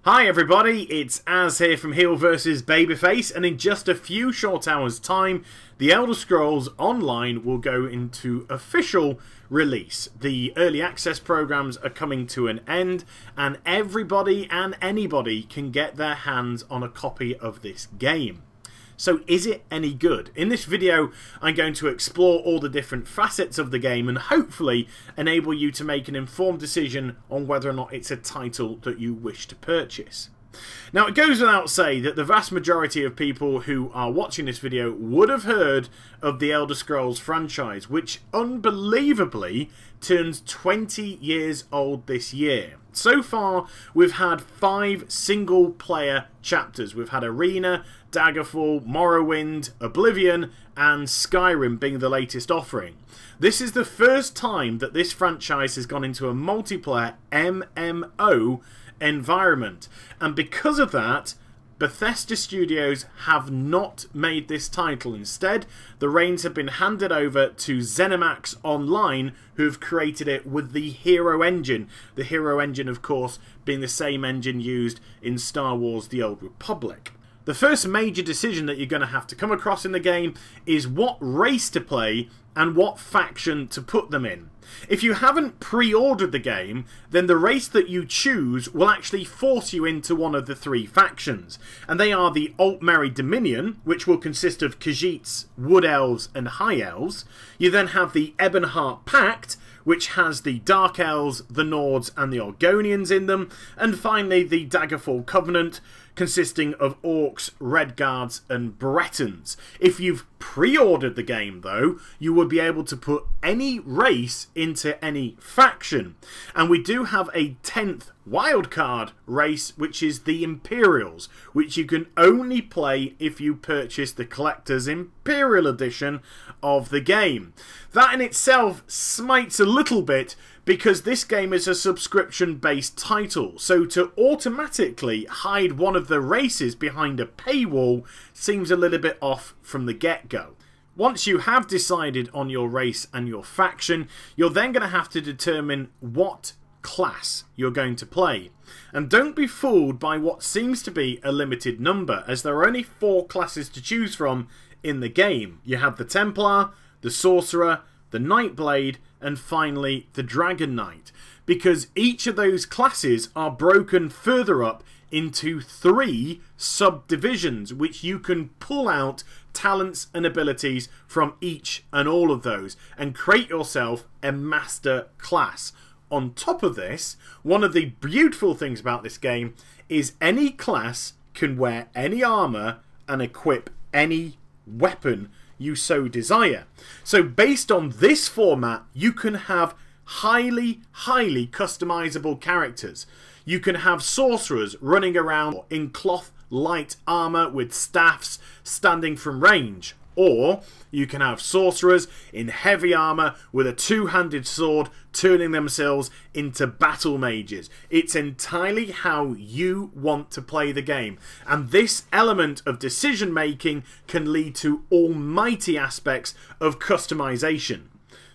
Hi everybody, it's Az here from Heel vs Babyface, and in just a few short hours time, The Elder Scrolls Online will go into official release. The early access programs are coming to an end, and everybody and anybody can get their hands on a copy of this game. So is it any good? In this video, I'm going to explore all the different facets of the game and hopefully enable you to make an informed decision on whether or not it's a title that you wish to purchase. Now, it goes without saying that the vast majority of people who are watching this video would have heard of the Elder Scrolls franchise, which unbelievably turns 20 years old this year. So far, we've had 5 single-player chapters. We've had Arena, Daggerfall, Morrowind, Oblivion, and Skyrim being the latest offering. This is the first time that this franchise has gone into a multiplayer MMO environment, and because of that, Bethesda Studios have not made this title. Instead, the reins have been handed over to ZeniMax Online, who've created it with the Hero Engine. The Hero Engine, of course, being the same engine used in Star Wars The Old Republic. The first major decision that you're going to have to come across in the game is what race to play and what faction to put them in. If you haven't pre-ordered the game, then the race that you choose will actually force you into one of the 3 factions. And they are the Altmerry Dominion, which will consist of Khajiits, Wood Elves and High Elves. You then have the Ebonheart Pact, which has the Dark Elves, the Nords and the Orgonians in them. And finally the Daggerfall Covenant, consisting of Orcs, Redguards and Bretons. If you've pre-ordered the game though, you would be able to put any race into any faction. And we do have a 10th wildcard race, which is the Imperials, which you can only play if you purchase the Collector's Imperial Edition of the game. That in itself smites a little bit, because this game is a subscription-based title, so to automatically hide one of the races behind a paywall seems a little bit off from the get-go. Once you have decided on your race and your faction, you're then going to have to determine what class you're going to play. And don't be fooled by what seems to be a limited number, as there are only 4 classes to choose from in the game. You have the Templar, the Sorcerer, the Nightblade, and finally the Dragon Knight, because each of those classes are broken further up into 3 subdivisions, which you can pull out talents and abilities from each and all of those and create yourself a master class. On top of this, one of the beautiful things about this game is any class can wear any armor and equip any weapon you so desire. So based on this format, you can have highly customizable characters. You can have sorcerers running around in cloth light armor with staffs standing from range, or you can have sorcerers in heavy armor with a 2-handed sword turning themselves into battle mages. It's entirely how you want to play the game, and this element of decision making can lead to almighty aspects of customization.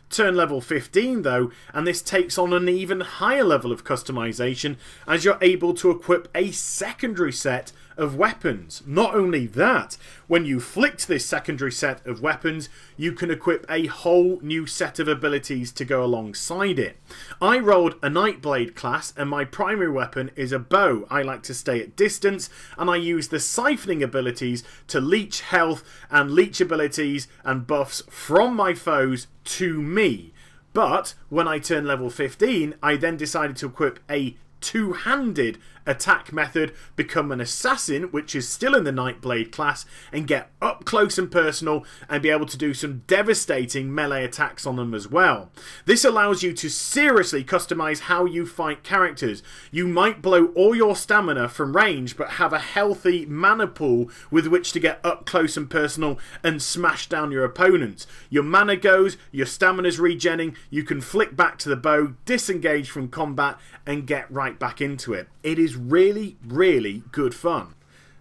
Turn level 15 though, and this takes on an even higher level of customization, as you're able to equip a secondary set of weapons. Not only that, when you flick this secondary set of weapons, you can equip a whole new set of abilities to go alongside it. I rolled a Nightblade class, and my primary weapon is a bow. I like to stay at distance, and I use the siphoning abilities to leech health and leech abilities and buffs from my foes to me. But when I turned level 15, I then decided to equip a 2-handed attack method, become an assassin, which is still in the Nightblade class, and get up close and personal and be able to do some devastating melee attacks on them as well. This allows you to seriously customize how you fight characters. You might blow all your stamina from range, but have a healthy mana pool with which to get up close and personal and smash down your opponents. Your mana goes, your stamina's regenning, you can flick back to the bow, disengage from combat and get right back into it. It is really good fun.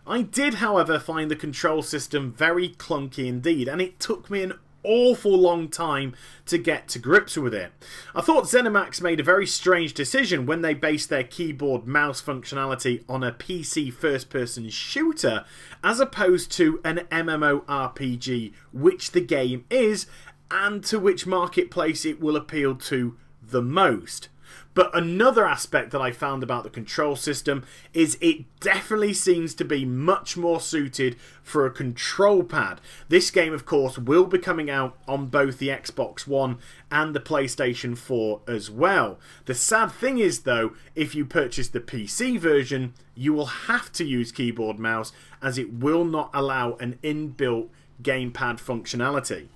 I did, however, find the control system very clunky indeed, and it took me an awful long time to get to grips with it. I thought ZeniMax made a very strange decision when they based their keyboard mouse functionality on a PC first-person shooter as opposed to an MMORPG, which the game is, and to which marketplace it will appeal to the most. But another aspect that I found about the control system is it definitely seems to be much more suited for a control pad. This game, of course, will be coming out on both the Xbox One and the PlayStation 4 as well. The sad thing is, though, if you purchase the PC version, you will have to use keyboard mouse as it will not allow an inbuilt gamepad functionality.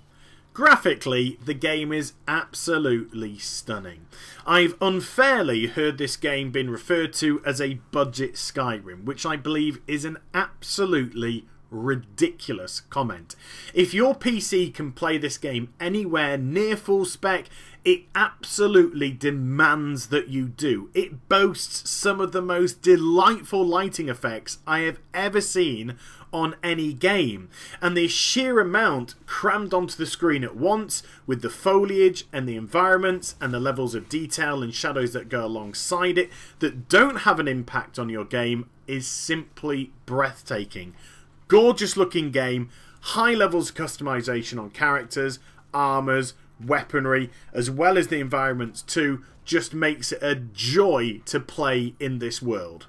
Graphically, the game is absolutely stunning. I've unfairly heard this game being referred to as a budget Skyrim, which I believe is an absolutely ridiculous comment. If your PC can play this game anywhere near full spec, it absolutely demands that you do. It boasts some of the most delightful lighting effects I have ever seen on any game, and the sheer amount crammed onto the screen at once with the foliage and the environments and the levels of detail and shadows that go alongside it that don't have an impact on your game is simply breathtaking. Gorgeous looking game, high levels of customization on characters, armors, weaponry, as well as the environments too, just makes it a joy to play in this world.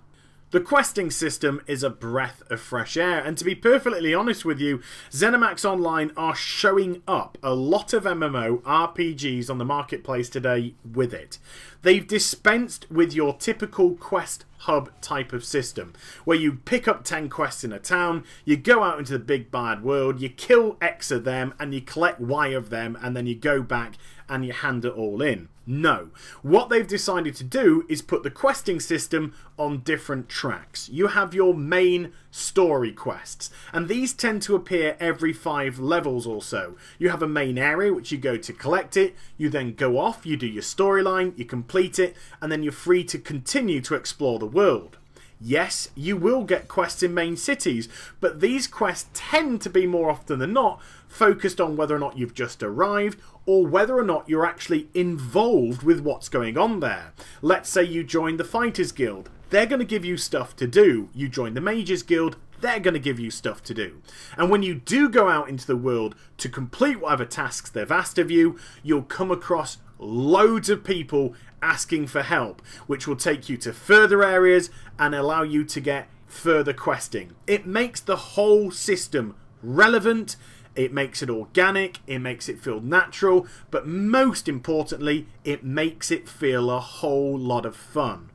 The questing system is a breath of fresh air, and to be perfectly honest with you, ZeniMax Online are showing up a lot of MMORPGs on the marketplace today with it. They've dispensed with your typical quest hub type of system, where you pick up 10 quests in a town, you go out into the big bad world, you kill X of them, and you collect Y of them, and then you go back and you hand it all in. No. What they've decided to do is put the questing system on different tracks. You have your main story quests, and these tend to appear every 5 levels or so. You have a main area which you go to collect it, you then go off, you do your storyline, you complete it, and then you're free to continue to explore the world. Yes, you will get quests in main cities, but these quests tend to be more often than not focused on whether or not you've just arrived or whether or not you're actually involved with what's going on there. Let's say you join the Fighters Guild. They're going to give you stuff to do. You join the Mages Guild. They're going to give you stuff to do. And when you do go out into the world to complete whatever tasks they've asked of you, you'll come across loads of people asking for help, which will take you to further areas and allow you to get further questing. It makes the whole system relevant, it makes it organic, it makes it feel natural, but most importantly, it makes it feel a whole lot of fun.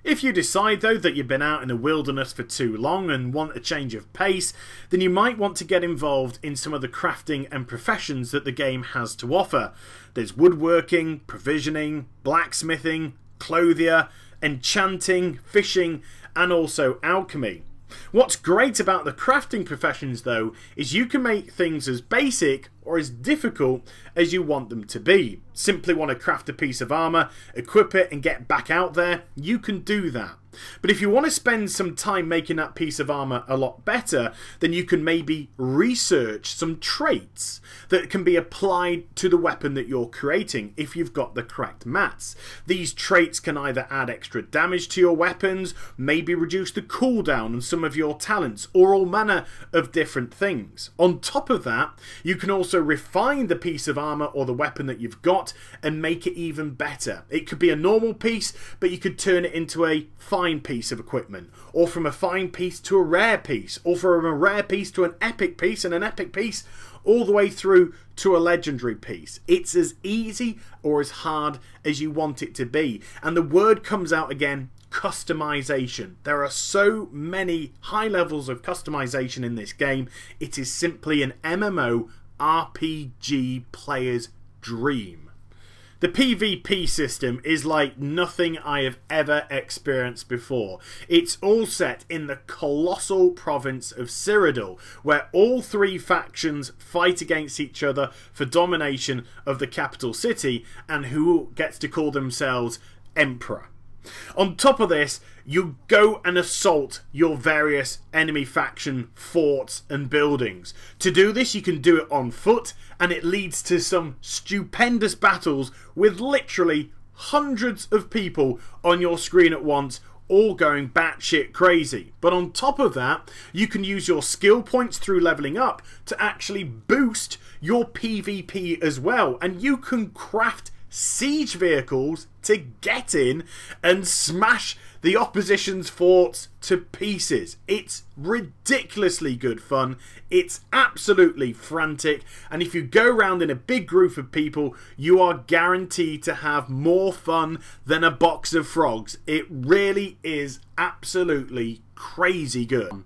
If you decide, though, that you've been out in the wilderness for too long and want a change of pace, then you might want to get involved in some of the crafting and professions that the game has to offer. There's woodworking, provisioning, blacksmithing, clothier, enchanting, fishing, and also alchemy. What's great about the crafting professions, though, is you can make things as basic or as difficult as you want them to be. Simply want to craft a piece of armour, equip it and get back out there, you can do that. But if you want to spend some time making that piece of armour a lot better, then you can maybe research some traits that can be applied to the weapon that you're creating if you've got the correct mats. These traits can either add extra damage to your weapons, maybe reduce the cooldown on some of your talents, or all manner of different things. On top of that, you can also refine the piece of armour or the weapon that you've got and make it even better. It could be a normal piece, but you could turn it into a fine piece of equipment, or from a fine piece to a rare piece, or from a rare piece to an epic piece, and an epic piece all the way through to a legendary piece. It's as easy or as hard as you want it to be. And the word comes out again, customization. There are so many high levels of customization in this game. It is simply an MMORPG player's dream. The PvP system is like nothing I have ever experienced before. It's all set in the colossal province of Cyrodiil, where all 3 factions fight against each other for domination of the capital city, and who gets to call themselves Emperor. On top of this, you go and assault your various enemy faction forts and buildings. To do this, you can do it on foot, and it leads to some stupendous battles with literally hundreds of people on your screen at once, all going batshit crazy. But on top of that, you can use your skill points through leveling up to actually boost your PvP as well, and you can craft siege vehicles to get in and smash the opposition's forts to pieces. It's ridiculously good fun. It's absolutely frantic, and if you go around in a big group of people, you are guaranteed to have more fun than a box of frogs. It really is absolutely crazy good.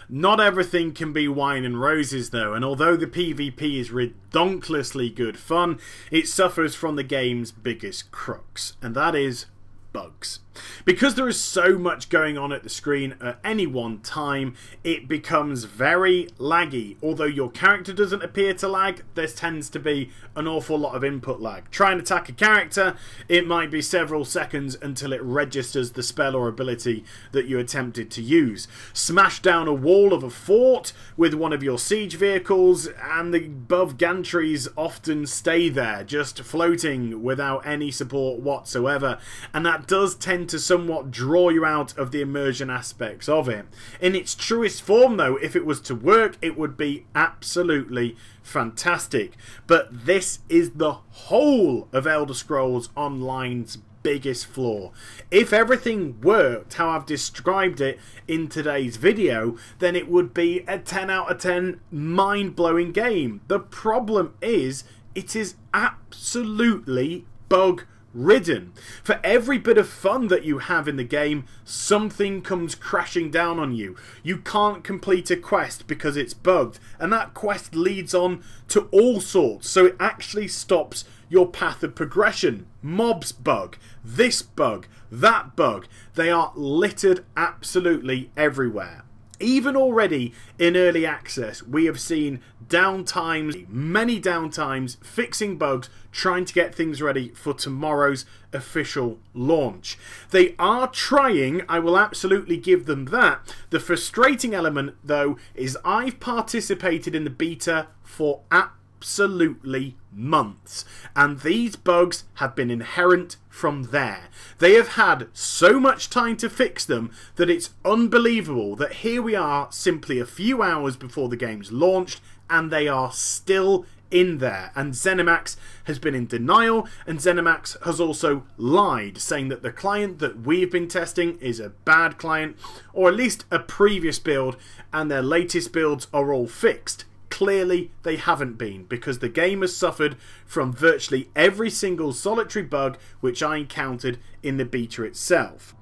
Not everything can be wine and roses though, and although the PvP is redonkulously good fun, it suffers from the game's biggest crux, and that is bugs. Because there is so much going on at the screen at any one time, it becomes very laggy. Although your character doesn't appear to lag, there tends to be an awful lot of input lag. Try and attack a character, it might be several seconds until it registers the spell or ability that you attempted to use. Smash down a wall of a fort with one of your siege vehicles, and the above gantries often stay there, just floating without any support whatsoever, and that does tend to somewhat draw you out of the immersion aspects of it. In its truest form though, if it was to work, it would be absolutely fantastic. But this is the whole of Elder Scrolls Online's biggest flaw. If everything worked how I've described it in today's video, then it would be a 10 out of 10 mind-blowing game. The problem is, it is absolutely bug ridden. For every bit of fun that you have in the game, something comes crashing down on you. You can't complete a quest because it's bugged, and that quest leads on to all sorts, so it actually stops your path of progression. Mobs bug, this bug, that bug. They are littered absolutely everywhere. Even already in early access, we have seen downtimes, many downtimes, fixing bugs, trying to get things ready for tomorrow's official launch. They are trying, I will absolutely give them that. The frustrating element, though, is I've participated in the beta for absolutely months, and these bugs have been inherent from there. They have had so much time to fix them that it's unbelievable that here we are simply a few hours before the game's launched and they are still in there. And ZeniMax has been in denial, and ZeniMax has also lied, saying that the client that we've been testing is a bad client, or at least a previous build, and their latest builds are all fixed. Clearly they haven't been, because the game has suffered from virtually every single solitary bug which I encountered in the beta itself.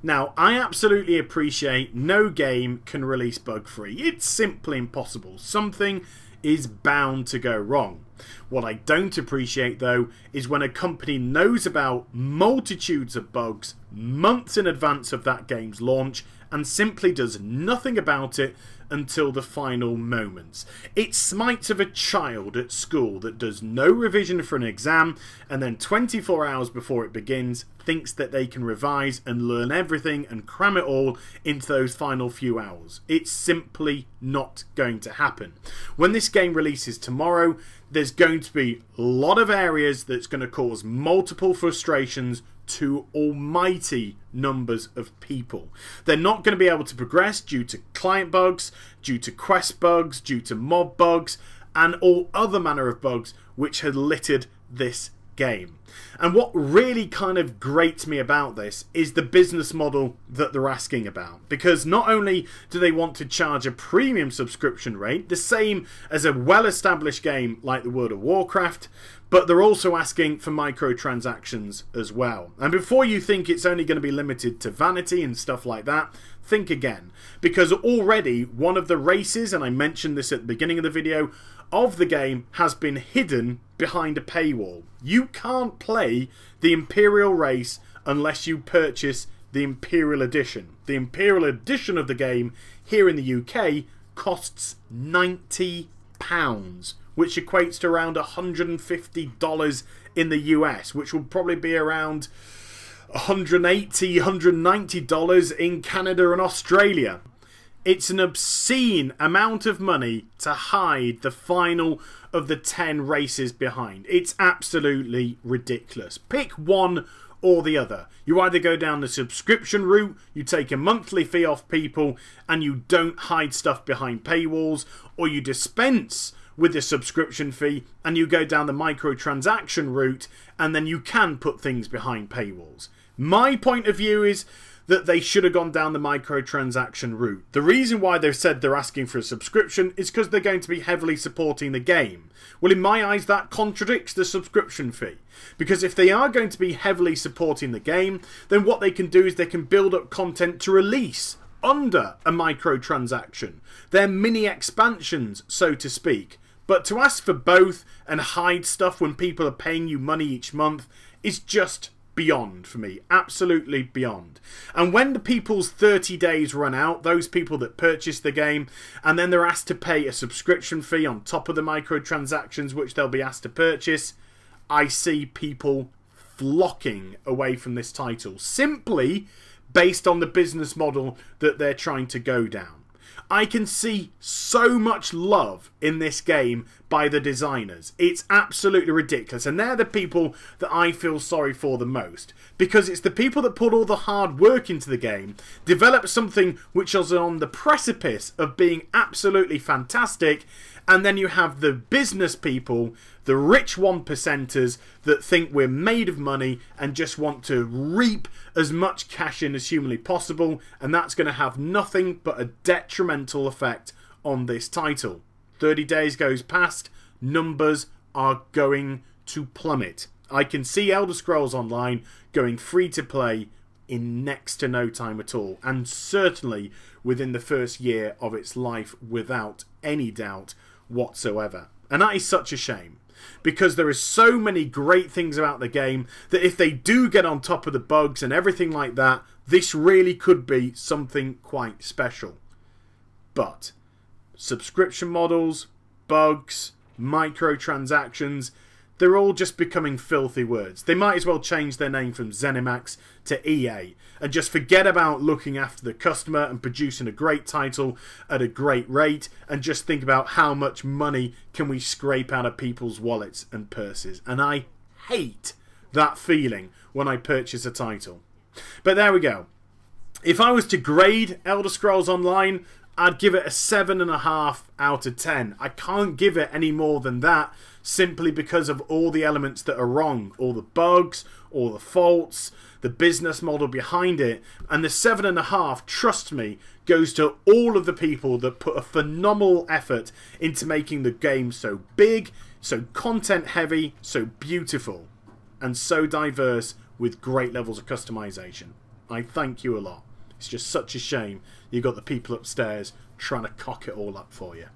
Now, I absolutely appreciate no game can release bug-free. It's simply impossible. Something is bound to go wrong. What I don't appreciate, though, is when a company knows about multitudes of bugs months in advance of that game's launch and simply does nothing about it until the final moments. It smites of a child at school that does no revision for an exam and then 24 hours before it begins thinks that they can revise and learn everything and cram it all into those final few hours. It's simply not going to happen. When this game releases tomorrow, there's going to be a lot of areas that's going to cause multiple frustrations to almighty numbers of people. They're not going to be able to progress due to client bugs, due to quest bugs, due to mob bugs, and all other manner of bugs which had littered this game. And what really kind of grates me about this is the business model that they're asking about. Because not only do they want to charge a premium subscription rate, the same as a well-established game like the World of Warcraft, but they're also asking for microtransactions as well. And before you think it's only going to be limited to vanity and stuff like that, think again. Because already one of the races, and I mentioned this at the beginning of the video, of the game has been hidden behind a paywall. You can't play the Imperial race unless you purchase the Imperial Edition. The Imperial Edition of the game here in the UK costs £90, which equates to around $150 in the US, which will probably be around $180, $190 in Canada and Australia. It's an obscene amount of money to hide the final of the 10 races behind. It's absolutely ridiculous. Pick one or the other. You either go down the subscription route, you take a monthly fee off people, and you don't hide stuff behind paywalls, or you dispense with the subscription fee and you go down the microtransaction route, and then you can put things behind paywalls. My point of view is that they should have gone down the microtransaction route. The reason why they've said they're asking for a subscription is because they're going to be heavily supporting the game. Well, in my eyes, that contradicts the subscription fee. Because if they are going to be heavily supporting the game, then what they can do is they can build up content to release under a microtransaction. They're mini expansions, so to speak. But to ask for both and hide stuff when people are paying you money each month is just beyond for me. Absolutely beyond. And when the people's 30 days run out, those people that purchase the game, and then they're asked to pay a subscription fee on top of the microtransactions which they'll be asked to purchase, I see people flocking away from this title simply based on the business model that they're trying to go down. I can see so much love in this game by the designers. It's absolutely ridiculous. And they're the people that I feel sorry for the most. Because it's the people that put all the hard work into the game, develop something which is on the precipice of being absolutely fantastic, and then you have the business people, the rich 1%ers that think we're made of money and just want to reap as much cash in as humanly possible, and that's going to have nothing but a detrimental effect on this title. 30 days goes past, numbers are going to plummet. I can see Elder Scrolls Online going free to play in next to no time at all, and certainly within the first year of its life without any doubt whatsoever. And that is such a shame, because there are so many great things about the game that if they do get on top of the bugs and everything like that, this really could be something quite special. But subscription models, bugs, microtransactions, they're all just becoming filthy words. They might as well change their name from ZeniMax to EA and just forget about looking after the customer and producing a great title at a great rate, and just think about how much money can we scrape out of people's wallets and purses. And I hate that feeling when I purchase a title. But there we go. If I was to grade Elder Scrolls Online, I'd give it a 7.5 out of 10. I can't give it any more than that, simply because of all the elements that are wrong. All the bugs, all the faults, the business model behind it. And the 7.5, trust me, goes to all of the people that put a phenomenal effort into making the game so big, so content heavy, so beautiful, and so diverse with great levels of customization. I thank you a lot. It's just such a shame you've got the people upstairs trying to cock it all up for you.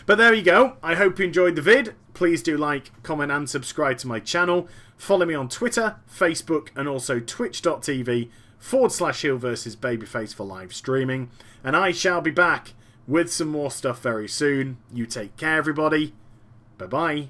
But there you go. I hope you enjoyed the vid. Please do like, comment and subscribe to my channel. Follow me on Twitter, Facebook and also twitch.tv/Heel vs Babyface for live streaming. And I shall be back with some more stuff very soon. You take care, everybody. Bye-bye.